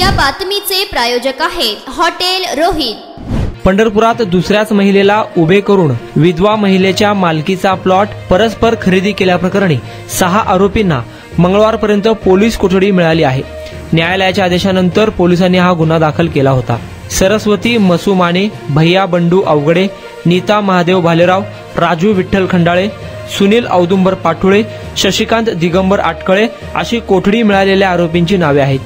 या बातमीचे प्रायोजक आहेत हॉटेल रोहित। पंढरपुरात दुसऱ्याच महिलेला उभे करून विधवा महिलेच्या मालकीचा प्लॉट परस्पर खरेदी केल्याप्रकरणी 6 आरोपींना मंगळवारपर्यंत पोलीस कोठडी मिळाली आहे। न्यायालयाच्या आदेशानंतर पोलिसांनी हा गुन्हा दाखल केला होता। सरस्वती मसू माने, भैया बंडू अवघडे, नीता महादेव भालेराव, राजू विठ्ठल खंडाळे, सुनील औदुंबर पाठुळे, शशिकांत दिगंबर आटकळे अशी कोठडी मिळालेल्या आरोपींची नावे आहेत।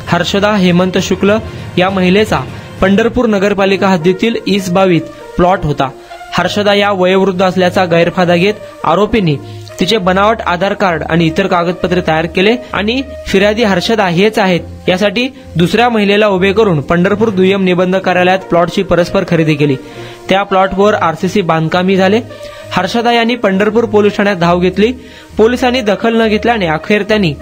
हर्षदा हेमंत शुक्ल या महिलेचा पंढरपूर नगरपालिका हद्दीतील ईसबावीत प्लॉट होता। हर्षदा या वयोवृद्ध असल्याचा गैरफायदा घेत आरोपींनी तिचे बनावट आधार कार्ड आणि इतर कागदपत्रे तयार केले आणि फिर्यादी हर्षदा हेच आहेत यासाठी दुसऱ्या महिलेला उभे करून पंढरपूर दुय्यम निबंधक कार्यालयात प्लॉटची परस्पर खरेदी केली। त्या प्लॉटवर आरसीसी बांधकामही झाले। हर्षदा यांनी पंढरपूर पोलीस ठाण्यात धाव घेतली। पोलिसांनी दखल न घेतल्याने अखेर त्यांनी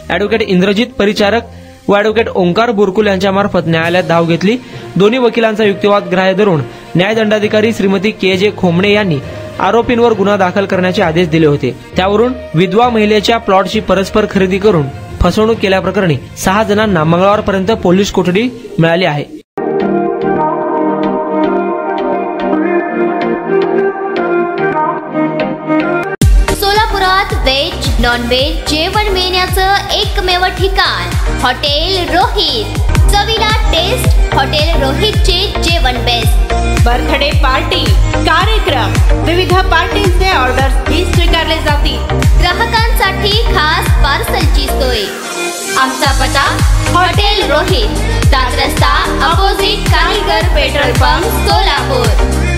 ॲडव्होकेट इंद्रजित परिचारक व ॲडव्होकेट ओंकार बुरकुल यांच्यामार्फत न्यायालयात धाव घेतली। दोन्ही वकिलांचा युक्तिवाद ग्राह्य धरून न्यायदंडाधिकारी श्रीमती के.जे. खोमणे यांनी आरोपींवर गुन्हा दाखल करण्याचे आदेश दिले होते। त्यावरून विधवा महिलेच्या प्लॉटची परस्पर खरेदी करून फसवणूक केल्याप्रकरणी 6 जणांना मंगळवारपर्यंत पोलीस कोठडी मिळाली आहे। सोलापुरात व्हेज नॉन व्हेज जेवण मिळण्याचं एकमेव ठिकाण हॉटेल रोहित। चवीला टेस्ट हॉटेल रोहितचे जेवण बेस्ट। बर्थडे पार्टी, कार्यक्रम, विविध पार्टींचे ऑर्डर्स ही स्वीकारले जातील। ग्राहकांसाठी खास पार्सलची सोय। आमचा पत्ता हॉटेल रोहित, 7 रस्ता अपोजिट कारीगर पेट्रोल पंप, सोलापूर।